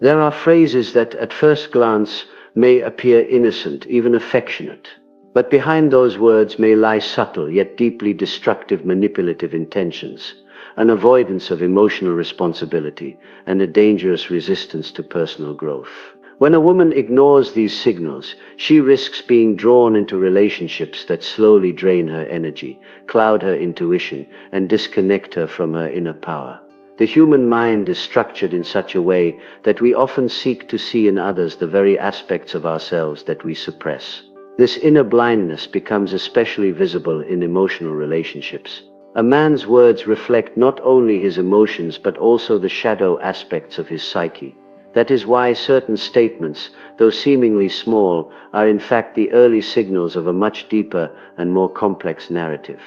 There are phrases that at first glance may appear innocent, even affectionate. But behind those words may lie subtle yet deeply destructive manipulative intentions, an avoidance of emotional responsibility, and a dangerous resistance to personal growth. When a woman ignores these signals, she risks being drawn into relationships that slowly drain her energy, cloud her intuition, and disconnect her from her inner power. The human mind is structured in such a way that we often seek to see in others the very aspects of ourselves that we suppress. This inner blindness becomes especially visible in emotional relationships. A man's words reflect not only his emotions but also the shadow aspects of his psyche. That is why certain statements, though seemingly small, are in fact the early signals of a much deeper and more complex narrative.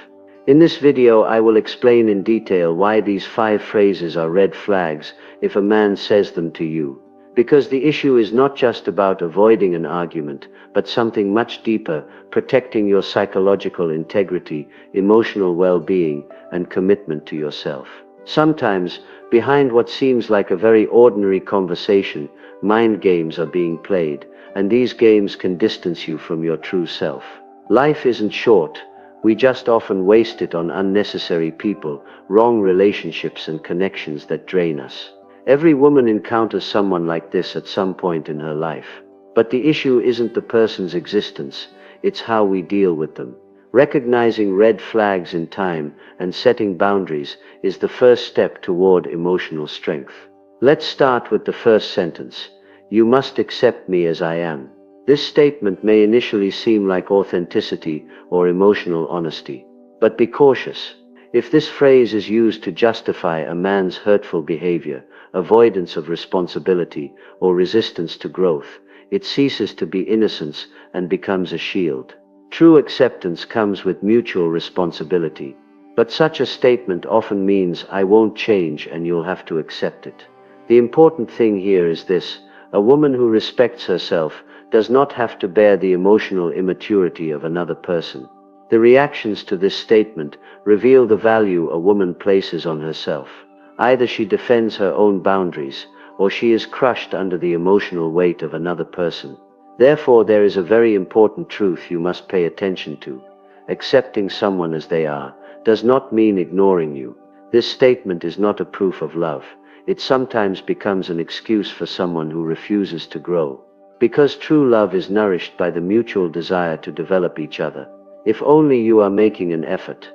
In this video, I will explain in detail why these 5 phrases are red flags if a man says them to you. Because the issue is not just about avoiding an argument, but something much deeper, protecting your psychological integrity, emotional well-being, and commitment to yourself. Sometimes, behind what seems like a very ordinary conversation, mind games are being played, and these games can distance you from your true self. Life isn't short. We just often waste it on unnecessary people, wrong relationships, and connections that drain us. Every woman encounters someone like this at some point in her life. But the issue isn't the person's existence, it's how we deal with them. Recognizing red flags in time and setting boundaries is the first step toward emotional strength. Let's start with the first sentence. You must accept me as I am. This statement may initially seem like authenticity or emotional honesty. But be cautious. If this phrase is used to justify a man's hurtful behavior, avoidance of responsibility, or resistance to growth, it ceases to be innocence and becomes a shield. True acceptance comes with mutual responsibility. But such a statement often means I won't change and you'll have to accept it. The important thing here is this: a woman who respects herself does not have to bear the emotional immaturity of another person. The reactions to this statement reveal the value a woman places on herself. Either she defends her own boundaries, or she is crushed under the emotional weight of another person. Therefore, there is a very important truth you must pay attention to. Accepting someone as they are does not mean ignoring you. This statement is not a proof of love. It sometimes becomes an excuse for someone who refuses to grow. Because true love is nourished by the mutual desire to develop each other. If only you are making an effort.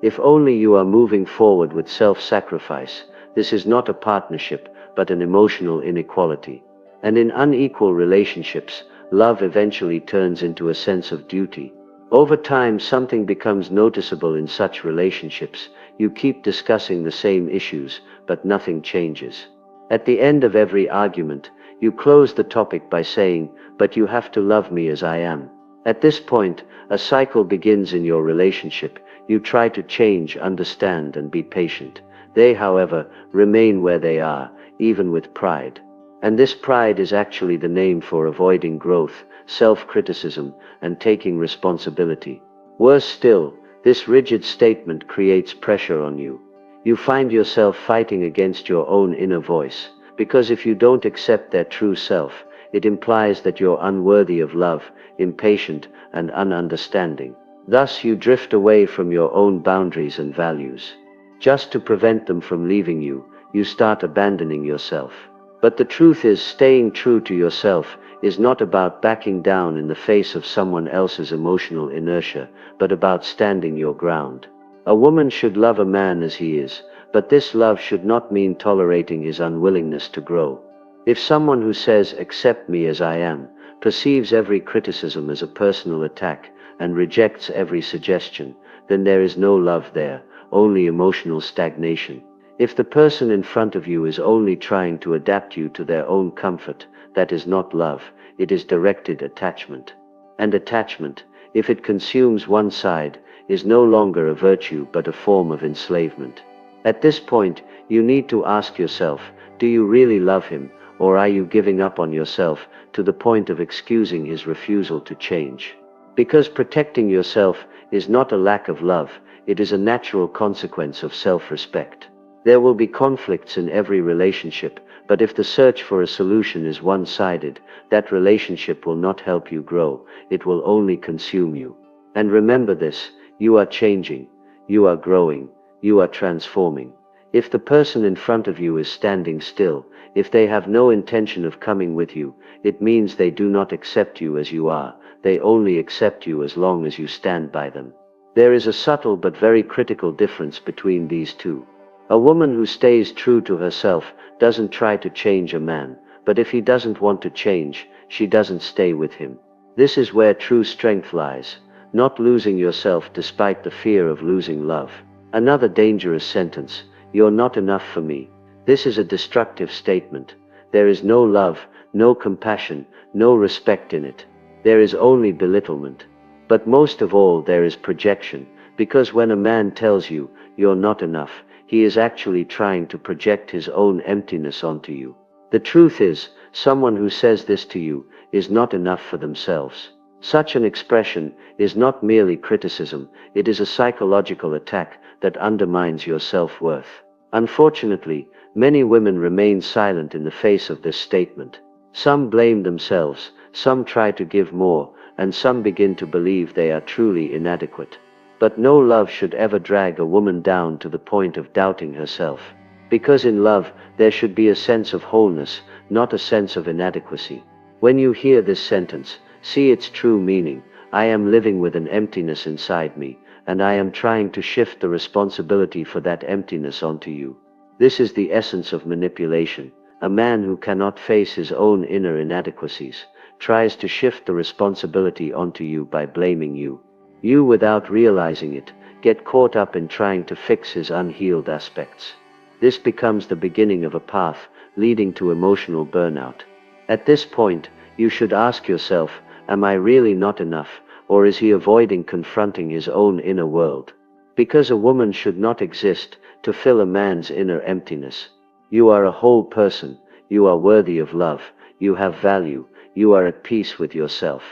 If only you are moving forward with self-sacrifice, this is not a partnership, but an emotional inequality. And in unequal relationships, love eventually turns into a sense of duty. Over time, something becomes noticeable in such relationships. You keep discussing the same issues, but nothing changes. At the end of every argument, you close the topic by saying, "But you have to love me as I am." At this point, a cycle begins in your relationship. You try to change, understand, and be patient. They, however, remain where they are, even with pride. And this pride is actually the name for avoiding growth, self-criticism, and taking responsibility. Worse still, this rigid statement creates pressure on you. You find yourself fighting against your own inner voice, because if you don't accept their true self, it implies that you're unworthy of love, impatient, and ununderstanding. Thus, you drift away from your own boundaries and values. Just to prevent them from leaving you, you start abandoning yourself. But the truth is, staying true to yourself is not about backing down in the face of someone else's emotional inertia, but about standing your ground. A woman should love a man as he is, but this love should not mean tolerating his unwillingness to grow. If someone who says, "Accept me as I am," perceives every criticism as a personal attack and rejects every suggestion, then there is no love there, only emotional stagnation. If the person in front of you is only trying to adapt you to their own comfort, that is not love, it is directed attachment. And attachment, if it consumes one side, is no longer a virtue but a form of enslavement. At this point, you need to ask yourself, do you really love him, or are you giving up on yourself to the point of excusing his refusal to change? Because protecting yourself is not a lack of love, it is a natural consequence of self-respect. There will be conflicts in every relationship, but if the search for a solution is one-sided, that relationship will not help you grow, it will only consume you. And remember this, you are changing, you are growing, you are transforming. If the person in front of you is standing still, if they have no intention of coming with you, it means they do not accept you as you are, they only accept you as long as you stand by them. There is a subtle but very critical difference between these two. A woman who stays true to herself doesn't try to change a man, but if he doesn't want to change, she doesn't stay with him. This is where true strength lies, not losing yourself despite the fear of losing love. Another dangerous sentence, "You're not enough for me." This is a destructive statement. There is no love, no compassion, no respect in it. There is only belittlement. But most of all there is projection, because when a man tells you, "You're not enough," he is actually trying to project his own emptiness onto you. The truth is, someone who says this to you is not enough for themselves. Such an expression is not merely criticism, it is a psychological attack that undermines your self-worth. Unfortunately, many women remain silent in the face of this statement. Some blame themselves, some try to give more, and some begin to believe they are truly inadequate. But no love should ever drag a woman down to the point of doubting herself. Because in love, there should be a sense of wholeness, not a sense of inadequacy. When you hear this sentence, see its true meaning. I am living with an emptiness inside me, and I am trying to shift the responsibility for that emptiness onto you. This is the essence of manipulation. A man who cannot face his own inner inadequacies tries to shift the responsibility onto you by blaming you. You, without realizing it, get caught up in trying to fix his unhealed aspects. This becomes the beginning of a path leading to emotional burnout. At this point, you should ask yourself, am I really not enough, or is he avoiding confronting his own inner world? Because a woman should not exist to fill a man's inner emptiness. You are a whole person, you are worthy of love, you have value, you are at peace with yourself.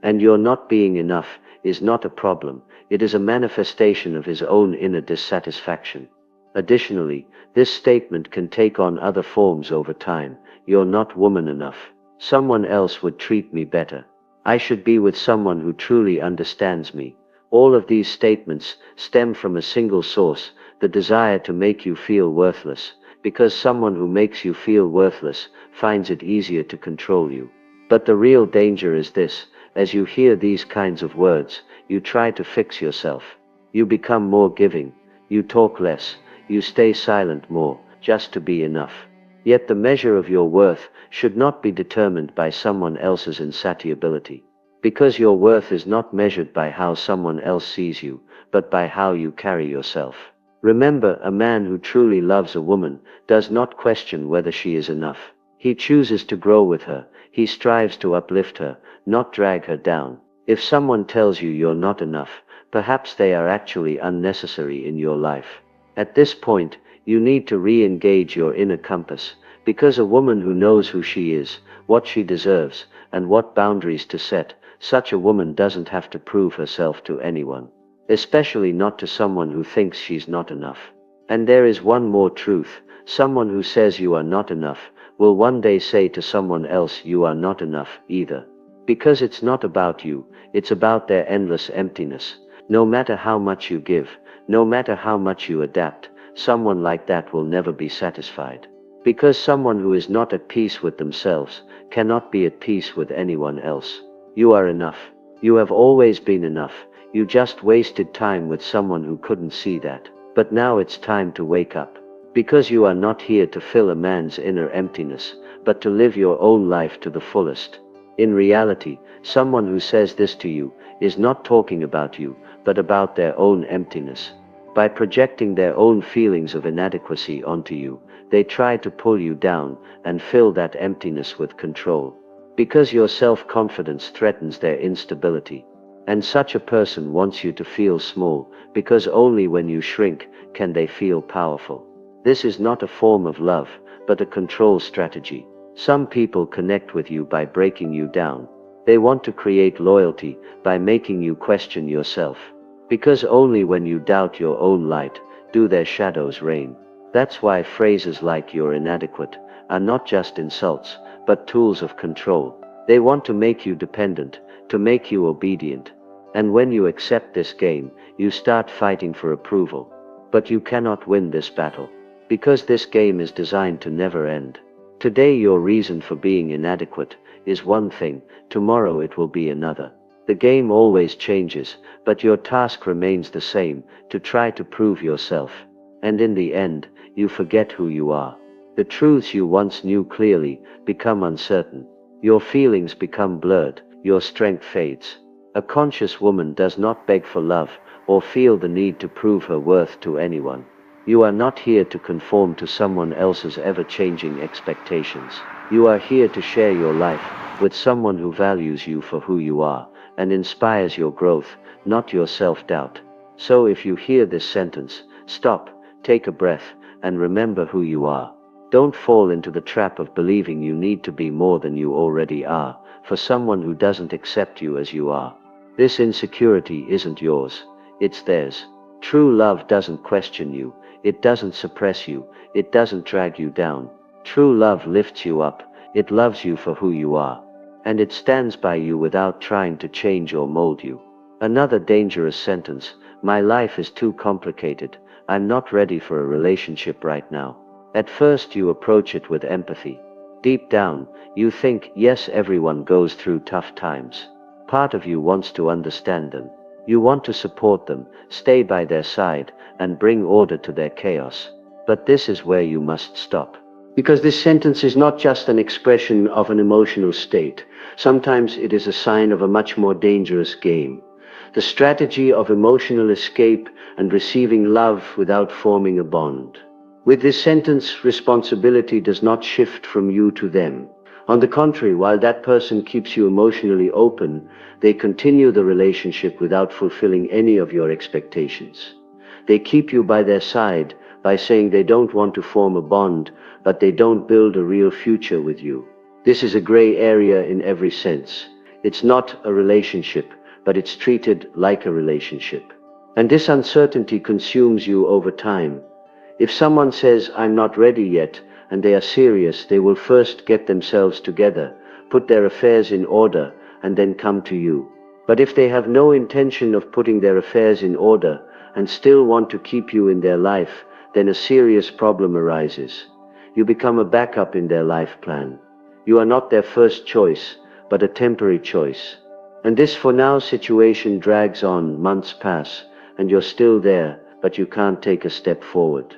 And your not being enough is not a problem, it is a manifestation of his own inner dissatisfaction. Additionally, this statement can take on other forms over time. You're not woman enough. Someone else would treat me better. I should be with someone who truly understands me. All of these statements stem from a single source, the desire to make you feel worthless, because someone who makes you feel worthless finds it easier to control you. But the real danger is this. As you hear these kinds of words, you try to fix yourself. You become more giving, you talk less, you stay silent more, just to be enough. Yet the measure of your worth should not be determined by someone else's insatiability. Because your worth is not measured by how someone else sees you, but by how you carry yourself. Remember, a man who truly loves a woman does not question whether she is enough. He chooses to grow with her, he strives to uplift her, not drag her down. If someone tells you you're not enough, perhaps they are actually unnecessary in your life. At this point, you need to re-engage your inner compass, because a woman who knows who she is, what she deserves, and what boundaries to set, such a woman doesn't have to prove herself to anyone. Especially not to someone who thinks she's not enough. And there is one more truth, someone who says you are not enough will one day say to someone else you are not enough either. Because it's not about you, it's about their endless emptiness. No matter how much you give, no matter how much you adapt, someone like that will never be satisfied. Because someone who is not at peace with themselves cannot be at peace with anyone else. You are enough. You have always been enough. You just wasted time with someone who couldn't see that. But now it's time to wake up. Because you are not here to fill a man's inner emptiness, but to live your own life to the fullest. In reality, someone who says this to you is not talking about you, but about their own emptiness. By projecting their own feelings of inadequacy onto you, they try to pull you down and fill that emptiness with control. Because your self-confidence threatens their instability. And such a person wants you to feel small, because only when you shrink can they feel powerful. This is not a form of love, but a control strategy. Some people connect with you by breaking you down. They want to create loyalty by making you question yourself. Because only when you doubt your own light do their shadows reign. That's why phrases like "you're inadequate" are not just insults, but tools of control. They want to make you dependent, to make you obedient. And when you accept this game, you start fighting for approval. But you cannot win this battle, because this game is designed to never end. Today your reason for being inadequate is one thing, tomorrow it will be another. The game always changes, but your task remains the same, to try to prove yourself. And in the end, you forget who you are. The truths you once knew clearly become uncertain. Your feelings become blurred, your strength fades. A conscious woman does not beg for love, or feel the need to prove her worth to anyone. You are not here to conform to someone else's ever-changing expectations. You are here to share your life with someone who values you for who you are, and inspires your growth, not your self-doubt. So if you hear this sentence, stop, take a breath, and remember who you are. Don't fall into the trap of believing you need to be more than you already are, for someone who doesn't accept you as you are. This insecurity isn't yours, it's theirs. True love doesn't question you, it doesn't suppress you, it doesn't drag you down. True love lifts you up, it loves you for who you are. And it stands by you without trying to change or mold you. Another dangerous sentence: my life is too complicated, I'm not ready for a relationship right now. At first you approach it with empathy. Deep down, you think, yes, everyone goes through tough times. Part of you wants to understand them. You want to support them, stay by their side, and bring order to their chaos. But this is where you must stop. Because this sentence is not just an expression of an emotional state. Sometimes it is a sign of a much more dangerous game. The strategy of emotional escape and receiving love without forming a bond. With this sentence, responsibility does not shift from you to them. On the contrary, while that person keeps you emotionally open, they continue the relationship without fulfilling any of your expectations. They keep you by their side by saying they don't want to form a bond, but they don't build a real future with you. This is a gray area in every sense. It's not a relationship, but it's treated like a relationship. And this uncertainty consumes you over time. If someone says, "I'm not ready yet," and they are serious, they will first get themselves together, put their affairs in order, and then come to you. But if they have no intention of putting their affairs in order, and still want to keep you in their life, then a serious problem arises. You become a backup in their life plan. You are not their first choice, but a temporary choice. And this for now situation drags on, months pass, and you're still there, but you can't take a step forward.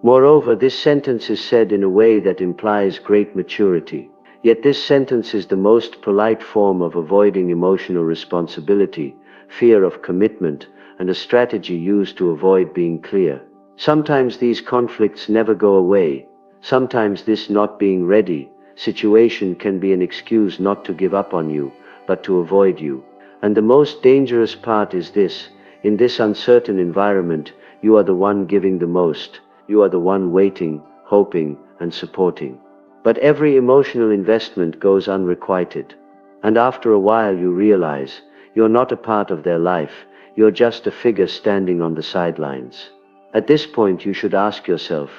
Moreover, this sentence is said in a way that implies great maturity. Yet this sentence is the most polite form of avoiding emotional responsibility, fear of commitment, and a strategy used to avoid being clear. Sometimes these conflicts never go away. Sometimes this not being ready situation can be an excuse not to give up on you, but to avoid you. And the most dangerous part is this: in this uncertain environment, you are the one giving the most. You are the one waiting, hoping, and supporting. But every emotional investment goes unrequited. And after a while you realize you're not a part of their life, you're just a figure standing on the sidelines. At this point you should ask yourself,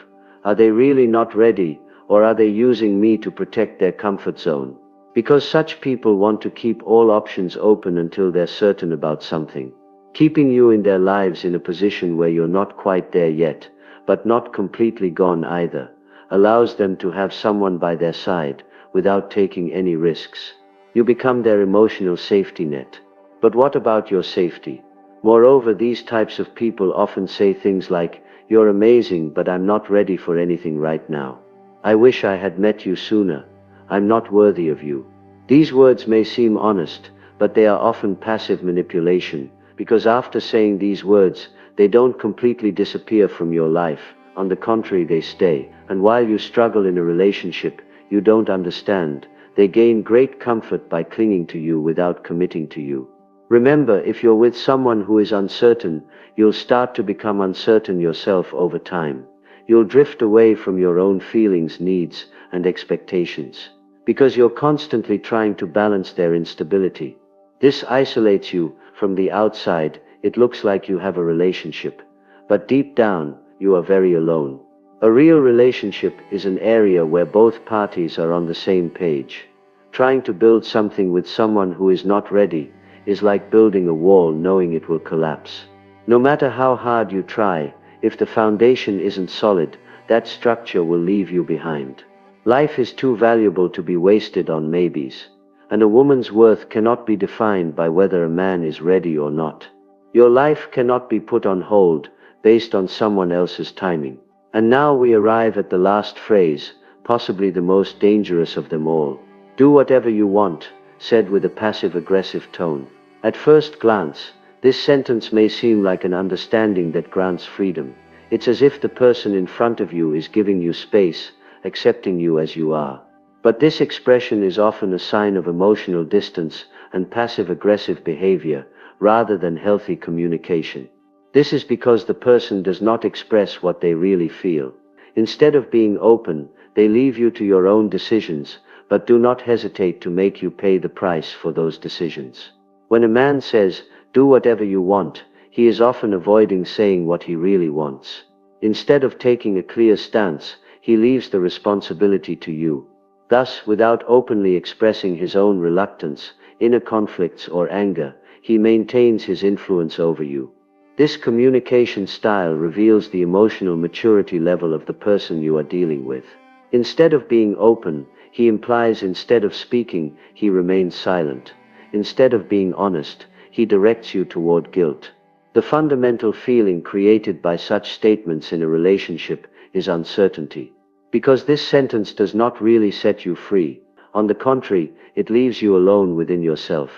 are they really not ready, or are they using me to protect their comfort zone? Because such people want to keep all options open until they're certain about something. Keeping you in their lives in a position where you're not quite there yet, but not completely gone either, allows them to have someone by their side without taking any risks. You become their emotional safety net. But what about your safety? Moreover, these types of people often say things like, "You're amazing, but I'm not ready for anything right now. I wish I had met you sooner. I'm not worthy of you." These words may seem honest, but they are often passive manipulation, because after saying these words, they don't completely disappear from your life. On the contrary, they stay. And while you struggle in a relationship you don't understand, they gain great comfort by clinging to you without committing to you. Remember, if you're with someone who is uncertain, you'll start to become uncertain yourself over time. You'll drift away from your own feelings, needs, and expectations, because you're constantly trying to balance their instability. This isolates you. From the outside, it looks like you have a relationship, but deep down, you are very alone. A real relationship is an area where both parties are on the same page. Trying to build something with someone who is not ready is like building a wall knowing it will collapse. No matter how hard you try, if the foundation isn't solid, that structure will leave you behind. Life is too valuable to be wasted on maybes, and a woman's worth cannot be defined by whether a man is ready or not. Your life cannot be put on hold based on someone else's timing. And now we arrive at the last phrase, possibly the most dangerous of them all. Do whatever you want, said with a passive-aggressive tone. At first glance, this sentence may seem like an understanding that grants freedom. It's as if the person in front of you is giving you space, accepting you as you are. But this expression is often a sign of emotional distance and passive-aggressive behavior, rather than healthy communication. This is because the person does not express what they really feel. Instead of being open, they leave you to your own decisions, but do not hesitate to make you pay the price for those decisions. When a man says, "Do whatever you want," he is often avoiding saying what he really wants. Instead of taking a clear stance, he leaves the responsibility to you. Thus, without openly expressing his own reluctance, inner conflicts, or anger, he maintains his influence over you. This communication style reveals the emotional maturity level of the person you are dealing with. Instead of being open, he implies; instead of speaking, he remains silent. Instead of being honest, he directs you toward guilt. The fundamental feeling created by such statements in a relationship is uncertainty. Because this sentence does not really set you free. On the contrary, it leaves you alone within yourself.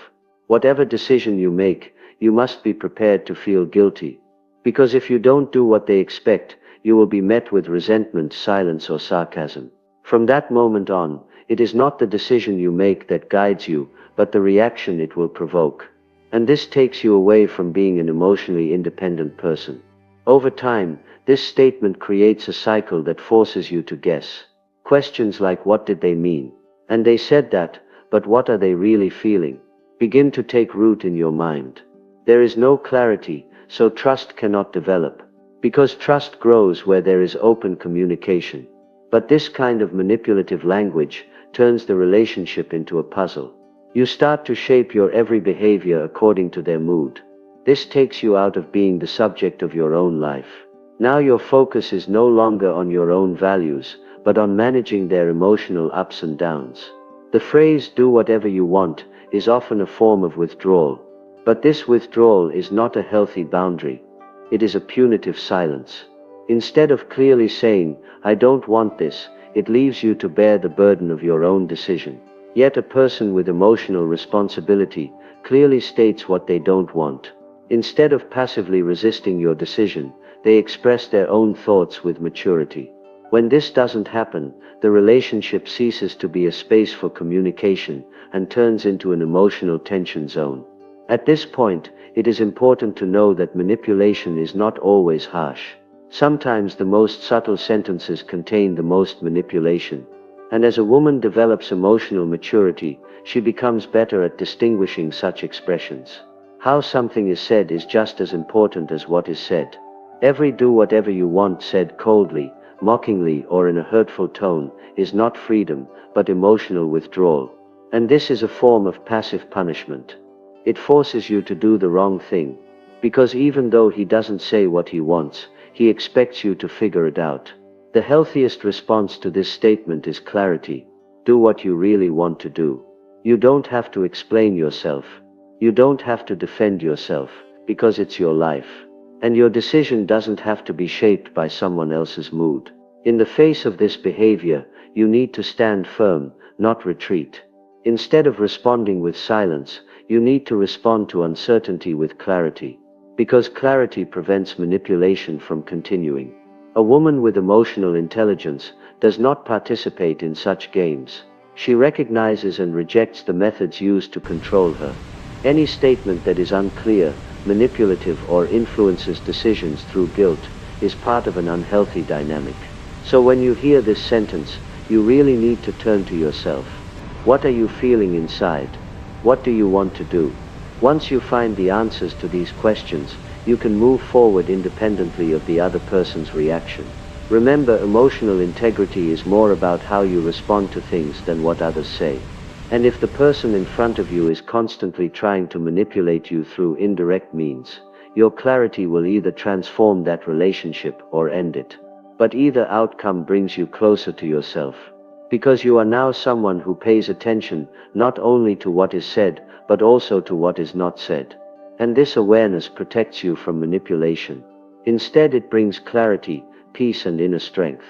Whatever decision you make, you must be prepared to feel guilty. Because if you don't do what they expect, you will be met with resentment, silence, or sarcasm. From that moment on, it is not the decision you make that guides you, but the reaction it will provoke. And this takes you away from being an emotionally independent person. Over time, this statement creates a cycle that forces you to guess. Questions like, what did they mean? And they said that, but what are they really feeling? Begin to take root in your mind. There is no clarity, so trust cannot develop. Because trust grows where there is open communication. But this kind of manipulative language turns the relationship into a puzzle. You start to shape your every behavior according to their mood. This takes you out of being the subject of your own life. Now your focus is no longer on your own values, but on managing their emotional ups and downs. The phrase, "do whatever you want," is often a form of withdrawal. But this withdrawal is not a healthy boundary. It is a punitive silence. Instead of clearly saying, "I don't want this," it leaves you to bear the burden of your own decision. Yet a person with emotional responsibility clearly states what they don't want. Instead of passively resisting your decision, they express their own thoughts with maturity. When this doesn't happen, the relationship ceases to be a space for communication and turns into an emotional tension zone. At this point, it is important to know that manipulation is not always harsh. Sometimes the most subtle sentences contain the most manipulation. And as a woman develops emotional maturity, she becomes better at distinguishing such expressions. How something is said is just as important as what is said. Every "do whatever you want" said coldly, mockingly, or in a hurtful tone is not freedom, but emotional withdrawal. And this is a form of passive punishment. It forces you to do the wrong thing. Because even though he doesn't say what he wants, he expects you to figure it out. The healthiest response to this statement is clarity. Do what you really want to do. You don't have to explain yourself. You don't have to defend yourself, because it's your life. And your decision doesn't have to be shaped by someone else's mood. In the face of this behavior, you need to stand firm, not retreat. Instead of responding with silence, you need to respond to uncertainty with clarity. Because clarity prevents manipulation from continuing. A woman with emotional intelligence does not participate in such games. She recognizes and rejects the methods used to control her. Any statement that is unclear, manipulative, or influences decisions through guilt is part of an unhealthy dynamic. So when you hear this sentence, you really need to turn to yourself. What are you feeling inside? What do you want to do? Once you find the answers to these questions, you can move forward independently of the other person's reaction. Remember, emotional integrity is more about how you respond to things than what others say. And if the person in front of you is constantly trying to manipulate you through indirect means, your clarity will either transform that relationship or end it. But either outcome brings you closer to yourself. Because you are now someone who pays attention not only to what is said, but also to what is not said. And this awareness protects you from manipulation. Instead, it brings clarity, peace, and inner strength.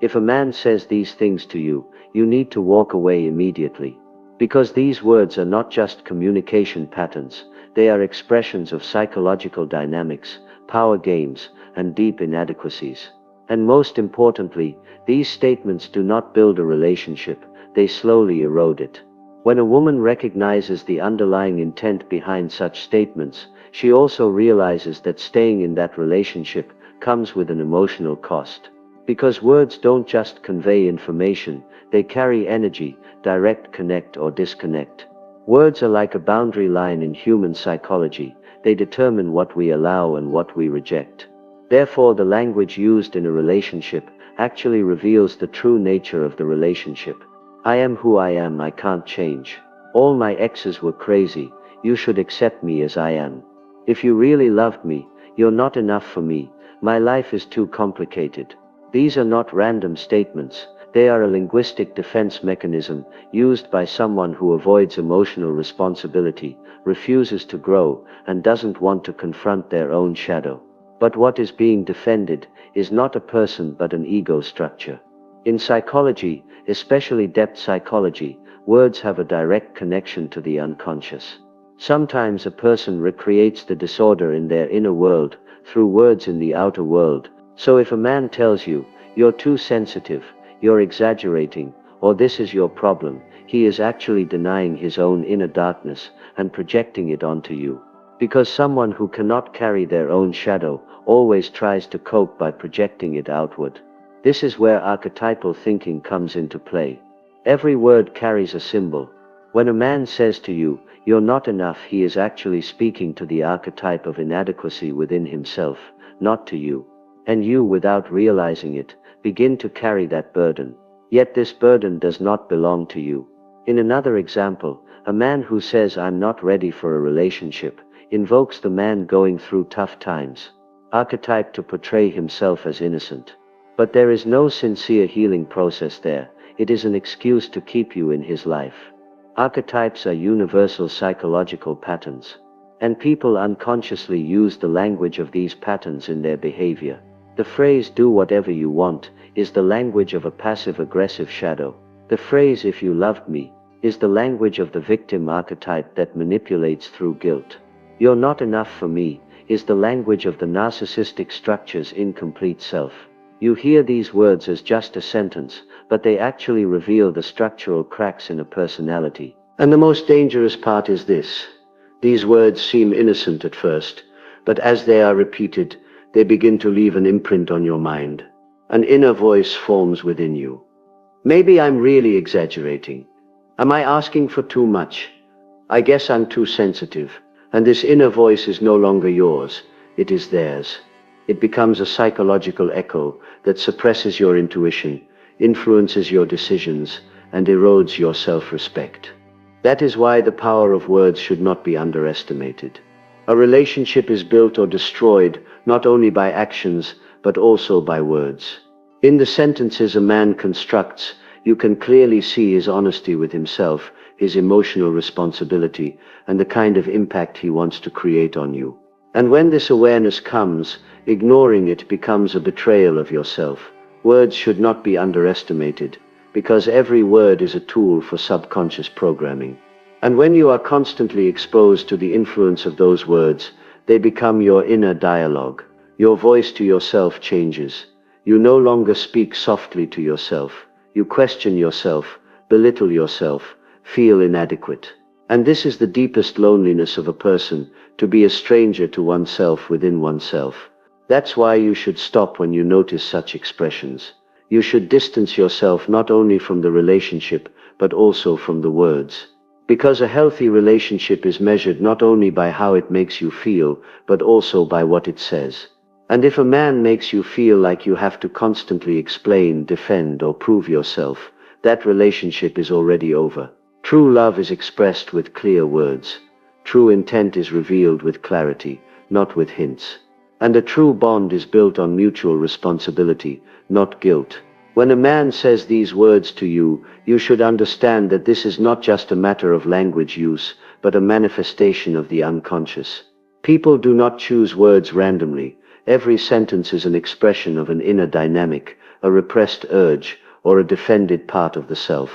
If a man says these things to you, you need to walk away immediately. Because these words are not just communication patterns, they are expressions of psychological dynamics, power games, and deep inadequacies. And most importantly, these statements do not build a relationship, they slowly erode it. When a woman recognizes the underlying intent behind such statements, she also realizes that staying in that relationship comes with an emotional cost. Because words don't just convey information, they carry energy, direct, connect, or disconnect. Words are like a boundary line in human psychology. They determine what we allow and what we reject. Therefore, the language used in a relationship actually reveals the true nature of the relationship. I am who I am, I can't change. All my exes were crazy, you should accept me as I am. If you really loved me, you're not enough for me, my life is too complicated. These are not random statements, they are a linguistic defense mechanism used by someone who avoids emotional responsibility, refuses to grow, and doesn't want to confront their own shadow. But what is being defended is not a person but an ego structure. In psychology, especially depth psychology, words have a direct connection to the unconscious. Sometimes a person recreates the disorder in their inner world through words in the outer world. So if a man tells you, you're too sensitive, you're exaggerating, or this is your problem, he is actually denying his own inner darkness and projecting it onto you. Because someone who cannot carry their own shadow always tries to cope by projecting it outward. This is where archetypal thinking comes into play. Every word carries a symbol. When a man says to you, you're not enough, he is actually speaking to the archetype of inadequacy within himself, not to you. And you, without realizing it, begin to carry that burden. Yet this burden does not belong to you. In another example, a man who says I'm not ready for a relationship invokes the man going through tough times, archetype to portray himself as innocent. But there is no sincere healing process there, it is an excuse to keep you in his life. Archetypes are universal psychological patterns, and people unconsciously use the language of these patterns in their behavior. The phrase "do whatever you want" is the language of a passive-aggressive shadow. The phrase "if you loved me" is the language of the victim archetype that manipulates through guilt. "You're not enough for me" is the language of the narcissistic structure's incomplete self. You hear these words as just a sentence, but they actually reveal the structural cracks in a personality. And the most dangerous part is this. These words seem innocent at first, but as they are repeated, they begin to leave an imprint on your mind. An inner voice forms within you. Maybe I'm really exaggerating. Am I asking for too much? I guess I'm too sensitive. And this inner voice is no longer yours, it is theirs. It becomes a psychological echo that suppresses your intuition, influences your decisions, and erodes your self-respect. That is why the power of words should not be underestimated. A relationship is built or destroyed not only by actions, but also by words. In the sentences a man constructs, you can clearly see his honesty with himself, his emotional responsibility, and the kind of impact he wants to create on you. And when this awareness comes, ignoring it becomes a betrayal of yourself. Words should not be underestimated, because every word is a tool for subconscious programming. And when you are constantly exposed to the influence of those words, they become your inner dialogue. Your voice to yourself changes. You no longer speak softly to yourself. You question yourself, belittle yourself, feel inadequate. And this is the deepest loneliness of a person, to be a stranger to oneself within oneself. That's why you should stop when you notice such expressions. You should distance yourself not only from the relationship, but also from the words. Because a healthy relationship is measured not only by how it makes you feel, but also by what it says. And if a man makes you feel like you have to constantly explain, defend, or prove yourself, that relationship is already over. True love is expressed with clear words. True intent is revealed with clarity, not with hints. And a true bond is built on mutual responsibility, not guilt. When a man says these words to you, you should understand that this is not just a matter of language use, but a manifestation of the unconscious. People do not choose words randomly. Every sentence is an expression of an inner dynamic, a repressed urge, or a defended part of the self.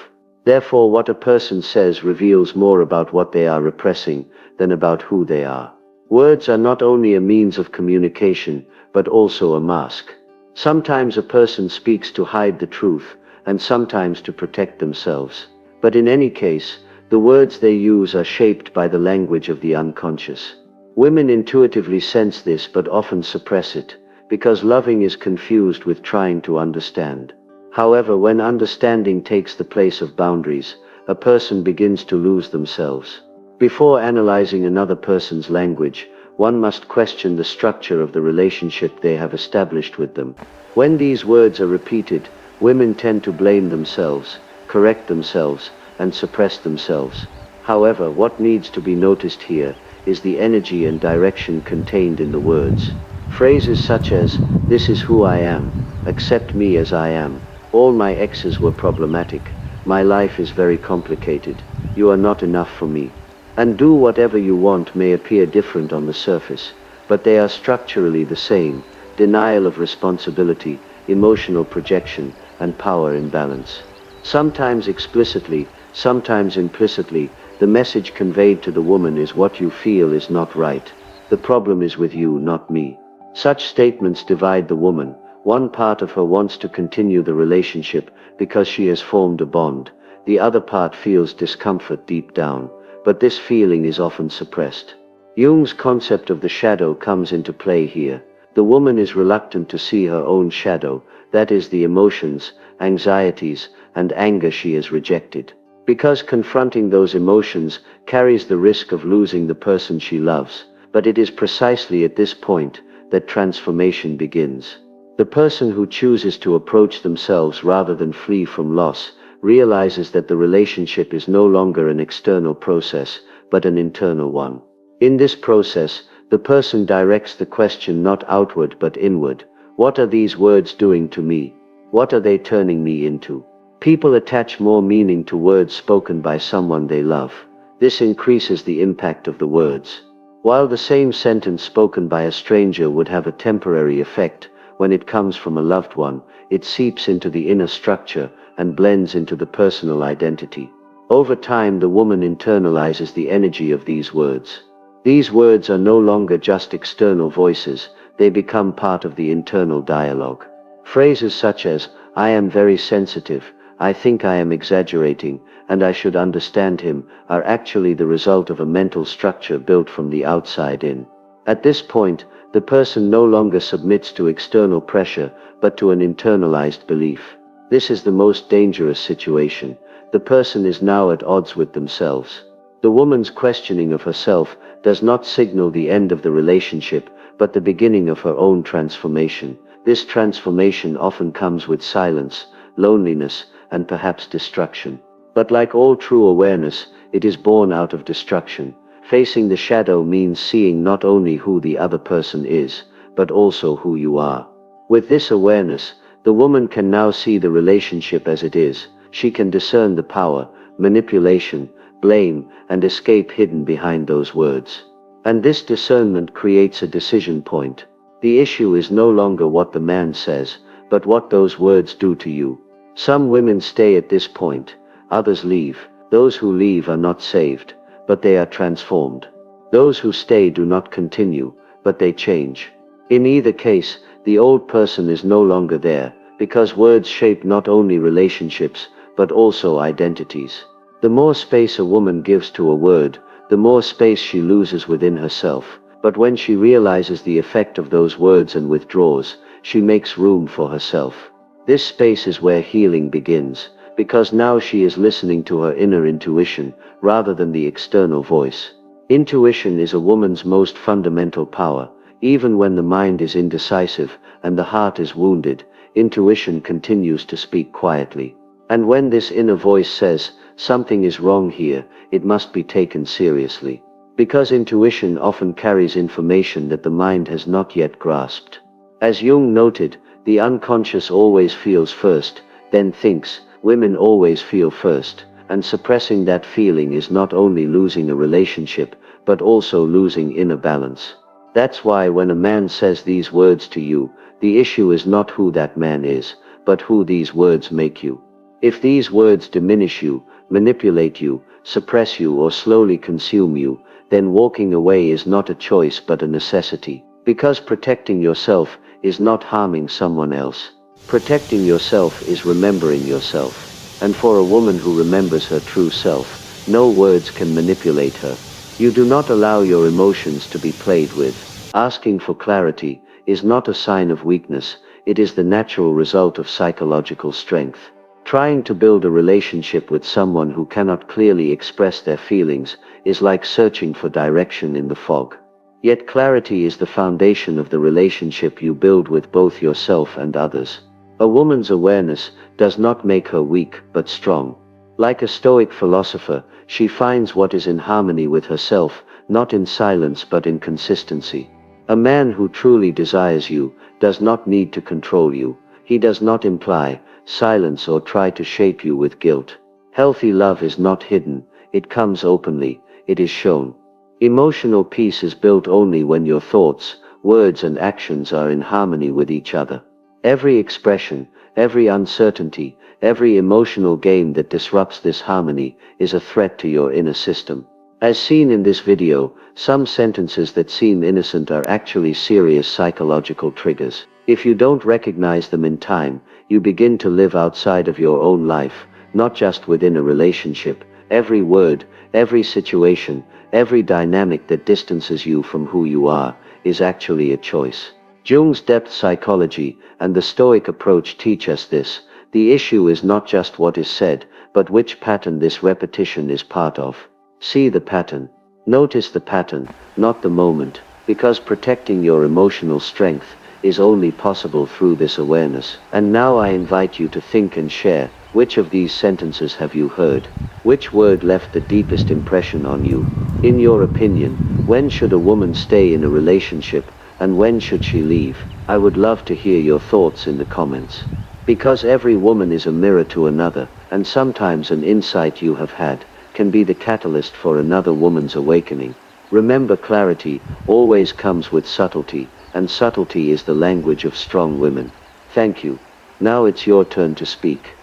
Therefore, what a person says reveals more about what they are repressing than about who they are. Words are not only a means of communication, but also a mask. Sometimes a person speaks to hide the truth, and sometimes to protect themselves. But in any case, the words they use are shaped by the language of the unconscious. Women intuitively sense this but often suppress it, because loving is confused with trying to understand. However, when understanding takes the place of boundaries, a person begins to lose themselves. Before analyzing another person's language, one must question the structure of the relationship they have established with them. When these words are repeated, women tend to blame themselves, correct themselves, and suppress themselves. However, what needs to be noticed here is the energy and direction contained in the words. Phrases such as, "This is who I am," "Accept me as I am," "All my exes were problematic," "My life is very complicated," "You are not enough for me," and "Do whatever you want" may appear different on the surface, but they are structurally the same: denial of responsibility, emotional projection, and power imbalance. Sometimes explicitly, sometimes implicitly, the message conveyed to the woman is, "What you feel is not right. The problem is with you, not me." Such statements divide the woman. One part of her wants to continue the relationship because she has formed a bond. The other part feels discomfort deep down, but this feeling is often suppressed. Jung's concept of the shadow comes into play here. The woman is reluctant to see her own shadow, that is, the emotions, anxieties, and anger she has rejected. Because confronting those emotions carries the risk of losing the person she loves. But it is precisely at this point that transformation begins. The person who chooses to approach themselves rather than flee from loss realizes that the relationship is no longer an external process, but an internal one. In this process, the person directs the question not outward but inward. What are these words doing to me? What are they turning me into? People attach more meaning to words spoken by someone they love. This increases the impact of the words. While the same sentence spoken by a stranger would have a temporary effect, when it comes from a loved one, it seeps into the inner structure and blends into the personal identity. Over time, the woman internalizes the energy of these words. These words are no longer just external voices, they become part of the internal dialogue. Phrases such as, "I am very sensitive," "I think I am exaggerating," and "I should understand him," are actually the result of a mental structure built from the outside in. At this point, the person no longer submits to external pressure, but to an internalized belief. This is the most dangerous situation. The person is now at odds with themselves. The woman's questioning of herself does not signal the end of the relationship, but the beginning of her own transformation. This transformation often comes with silence, loneliness, and perhaps destruction. But like all true awareness, it is born out of destruction. Facing the shadow means seeing not only who the other person is, but also who you are. With this awareness, the woman can now see the relationship as it is. She can discern the power, manipulation, blame, and escape hidden behind those words. And this discernment creates a decision point. The issue is no longer what the man says, but what those words do to you. Some women stay at this point, others leave. Those who leave are not saved, but they are transformed. Those who stay do not continue, but they change. In either case, the old person is no longer there, because words shape not only relationships, but also identities. The more space a woman gives to a word, the more space she loses within herself. But when she realizes the effect of those words and withdraws, she makes room for herself. This space is where healing begins, because now she is listening to her inner intuition, rather than the external voice. Intuition is a woman's most fundamental power. Even when the mind is indecisive and the heart is wounded, intuition continues to speak quietly. And when this inner voice says, something is wrong here, it must be taken seriously. Because intuition often carries information that the mind has not yet grasped. As Jung noted, the unconscious always feels first, then thinks. Women always feel first, and suppressing that feeling is not only losing a relationship, but also losing inner balance. That's why when a man says these words to you, the issue is not who that man is, but who these words make you. If these words diminish you, manipulate you, suppress you, or slowly consume you, then walking away is not a choice but a necessity. Because protecting yourself is not harming someone else. Protecting yourself is remembering yourself. And for a woman who remembers her true self, no words can manipulate her. You do not allow your emotions to be played with. Asking for clarity is not a sign of weakness, it is the natural result of psychological strength. Trying to build a relationship with someone who cannot clearly express their feelings is like searching for direction in the fog. Yet clarity is the foundation of the relationship you build with both yourself and others. A woman's awareness does not make her weak, but strong. Like a Stoic philosopher, she finds what is in harmony with herself, not in silence but in consistency. A man who truly desires you does not need to control you. He does not imply, silence, or try to shape you with guilt. Healthy love is not hidden, it comes openly, it is shown. Emotional peace is built only when your thoughts, words, and actions are in harmony with each other. Every expression, every uncertainty, every emotional game that disrupts this harmony is a threat to your inner system. As seen in this video, some sentences that seem innocent are actually serious psychological triggers. If you don't recognize them in time, you begin to live outside of your own life, not just within a relationship. Every word, every situation, every dynamic that distances you from who you are, is actually a choice. Jung's depth psychology and the Stoic approach teach us this. The issue is not just what is said, but which pattern this repetition is part of. See the pattern. Notice the pattern, not the moment, because protecting your emotional strength is only possible through this awareness. And now I invite you to think and share, which of these sentences have you heard? Which word left the deepest impression on you? In your opinion, when should a woman stay in a relationship, and when should she leave? I would love to hear your thoughts in the comments. Because every woman is a mirror to another, and sometimes an insight you have had can be the catalyst for another woman's awakening. Remember, clarity always comes with subtlety, and subtlety is the language of strong women. Thank you. Now it's your turn to speak.